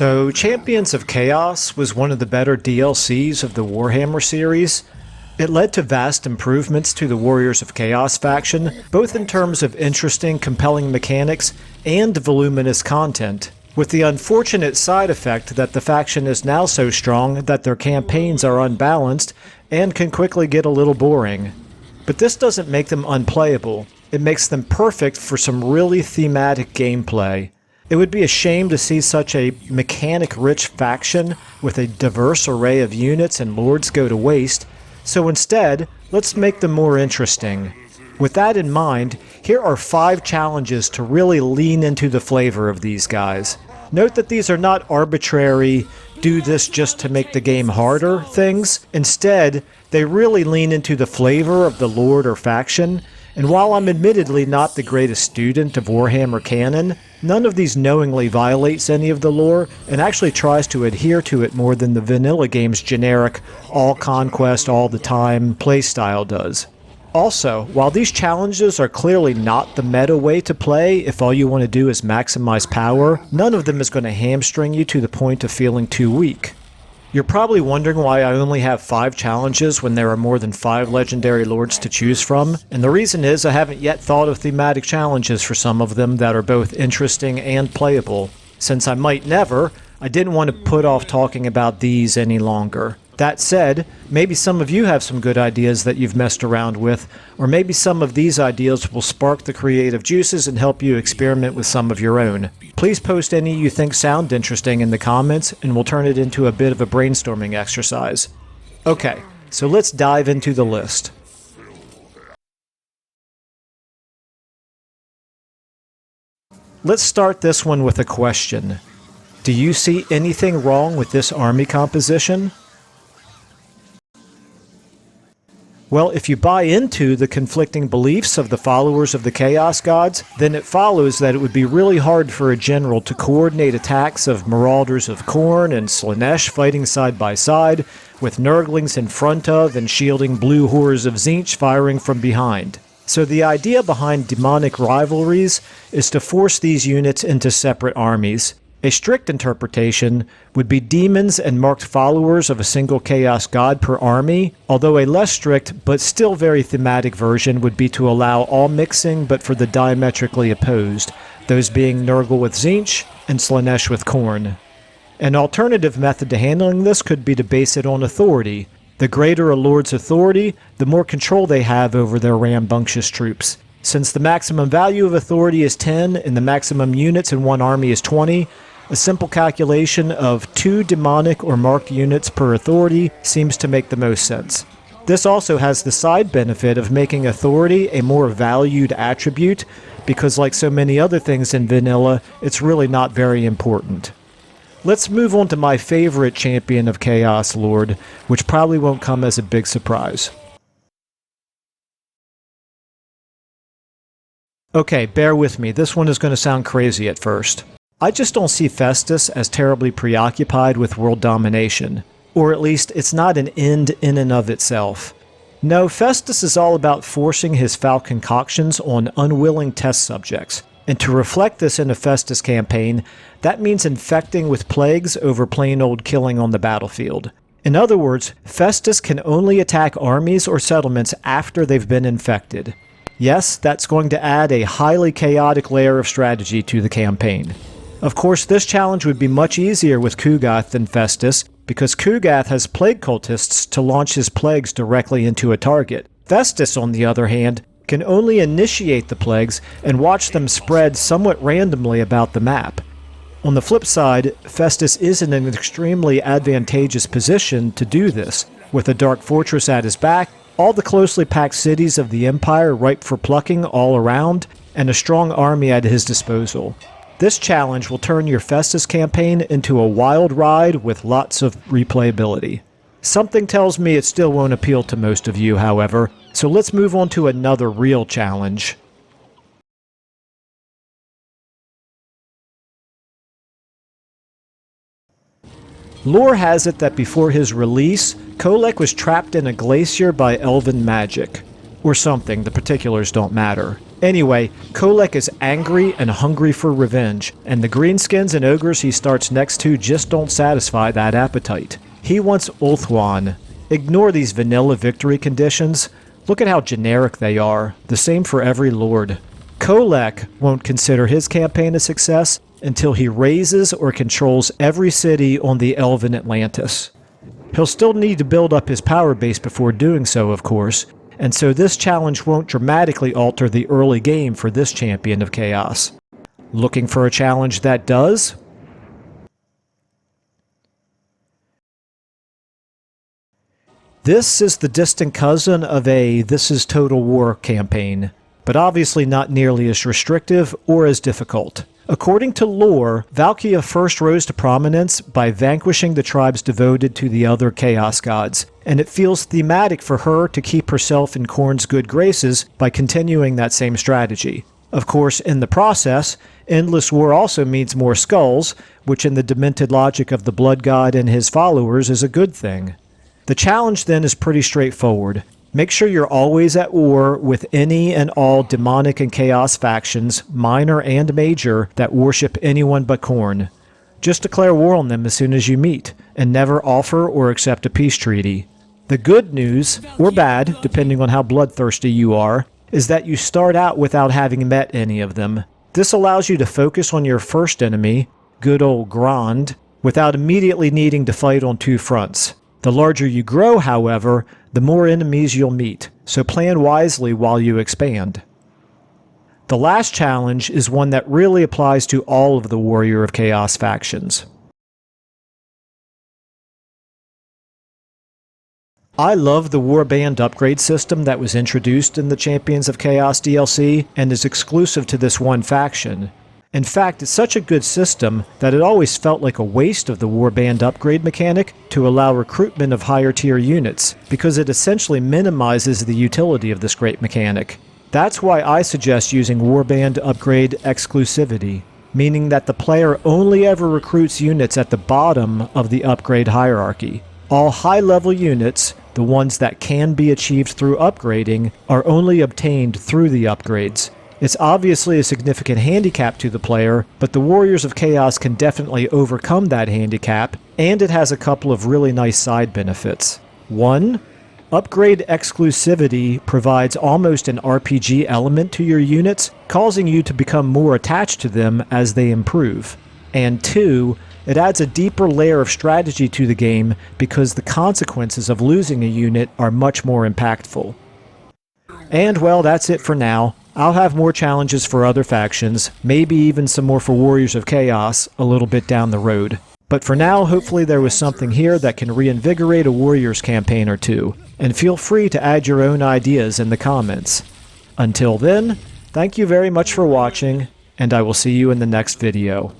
So, Champions of Chaos was one of the better DLCs of the Warhammer series. It led to vast improvements to the Warriors of Chaos faction, both in terms of interesting, compelling mechanics and voluminous content, with the unfortunate side effect that the faction is now so strong that their campaigns are unbalanced and can quickly get a little boring. But this doesn't make them unplayable. It makes them perfect for some really thematic gameplay. It would be a shame to see such a mechanic-rich faction with a diverse array of units and lords go to waste, so instead, let's make them more interesting. With that in mind, here are 5 challenges to really lean into the flavor of these guys. Note that these are not arbitrary, do this just to make the game harder things. Instead, they really lean into the flavor of the lord or faction. And while I'm admittedly not the greatest student of Warhammer canon, none of these knowingly violates any of the lore and actually tries to adhere to it more than the vanilla game's generic all conquest all the time playstyle does. Also, while these challenges are clearly not the meta way to play if all you want to do is maximize power, none of them is going to hamstring you to the point of feeling too weak. You're probably wondering why I only have 5 challenges when there are more than 5 legendary lords to choose from, and the reason is I haven't yet thought of thematic challenges for some of them that are both interesting and playable. Since I might never, I didn't want to put off talking about these any longer. That said, maybe some of you have some good ideas that you've messed around with, or maybe some of these ideas will spark the creative juices and help you experiment with some of your own. Please post any you think sound interesting in the comments, and we'll turn it into a bit of a brainstorming exercise. Okay, so let's dive into the list. Let's start this one with a question. Do you see anything wrong with this army composition? Well, if you buy into the conflicting beliefs of the followers of the Chaos Gods, then it follows that it would be really hard for a general to coordinate attacks of Marauders of Khorne and Slaanesh fighting side by side, with Nurglings in front of and shielding blue horrors of Tzeentch firing from behind. So the idea behind demonic rivalries is to force these units into separate armies. A strict interpretation would be demons and marked followers of a single chaos god per army, although a less strict but still very thematic version would be to allow all mixing but for the diametrically opposed, those being Nurgle with Tzeentch and Slaanesh with Khorne. An alternative method to handling this could be to base it on authority. The greater a lord's authority, the more control they have over their rambunctious troops. Since the maximum value of authority is 10 and the maximum units in one army is 20, a simple calculation of 2 demonic or marked units per authority seems to make the most sense. This also has the side benefit of making authority a more valued attribute, because like so many other things in vanilla, it's really not very important. Let's move on to my favorite champion of Chaos Lord, which probably won't come as a big surprise. Okay, bear with me, this one is going to sound crazy at first. I just don't see Festus as terribly preoccupied with world domination, or at least it's not an end in and of itself. No, Festus is all about forcing his foul concoctions on unwilling test subjects, and to reflect this in a Festus campaign, that means infecting with plagues over plain old killing on the battlefield. In other words, Festus can only attack armies or settlements after they've been infected. Yes, that's going to add a highly chaotic layer of strategy to the campaign. Of course, this challenge would be much easier with Kugath than Festus, because Kugath has plague cultists to launch his plagues directly into a target. Festus, on the other hand, can only initiate the plagues and watch them spread somewhat randomly about the map. On the flip side, Festus is in an extremely advantageous position to do this, with a dark fortress at his back, all the closely packed cities of the Empire ripe for plucking all around, and a strong army at his disposal. This challenge will turn your Festus campaign into a wild ride with lots of replayability. Something tells me it still won't appeal to most of you, however, so let's move on to another real challenge. Lore has it that before his release, Kholek was trapped in a glacier by elven magic. Or something, the particulars don't matter. Anyway, Kholek is angry and hungry for revenge, and the greenskins and ogres he starts next to just don't satisfy that appetite. He wants Ulthuan. Ignore these vanilla victory conditions. Look at how generic they are, the same for every lord. Kholek won't consider his campaign a success until he raises or controls every city on the Elven Atlantis. He'll still need to build up his power base before doing so, of course, and so this challenge won't dramatically alter the early game for this champion of chaos. Looking for a challenge that does? This is the distant cousin of a This Is Total War campaign, but obviously not nearly as restrictive or as difficult. According to lore, Valkia first rose to prominence by vanquishing the tribes devoted to the other chaos gods, and it feels thematic for her to keep herself in Khorne's good graces by continuing that same strategy. Of course, in the process, endless war also means more skulls, which in the demented logic of the blood god and his followers is a good thing. The challenge then is pretty straightforward. Make sure you're always at war with any and all demonic and chaos factions, minor and major, that worship anyone but Khorne. Just declare war on them as soon as you meet, and never offer or accept a peace treaty. The good news, or bad, depending on how bloodthirsty you are, is that you start out without having met any of them. This allows you to focus on your first enemy, good old Grand, without immediately needing to fight on two fronts. The larger you grow, however, the more enemies you'll meet, so plan wisely while you expand. The last challenge is one that really applies to all of the Warrior of Chaos factions. I love the Warband upgrade system that was introduced in the Champions of Chaos DLC and is exclusive to this one faction. In fact, it's such a good system that it always felt like a waste of the Warband upgrade mechanic to allow recruitment of higher tier units, because it essentially minimizes the utility of this great mechanic. That's why I suggest using Warband upgrade exclusivity, meaning that the player only ever recruits units at the bottom of the upgrade hierarchy. All high-level units, the ones that can be achieved through upgrading, are only obtained through the upgrades. It's obviously a significant handicap to the player, but the Warriors of Chaos can definitely overcome that handicap, and it has a couple of really nice side benefits. 1. Upgrade exclusivity provides almost an RPG element to your units, causing you to become more attached to them as they improve. And 2. It adds a deeper layer of strategy to the game because the consequences of losing a unit are much more impactful. And well, that's it for now. I'll have more challenges for other factions, maybe even some more for Warriors of Chaos a little bit down the road. But for now, hopefully there was something here that can reinvigorate a Warriors campaign or two, and feel free to add your own ideas in the comments. Until then, thank you very much for watching, and I will see you in the next video.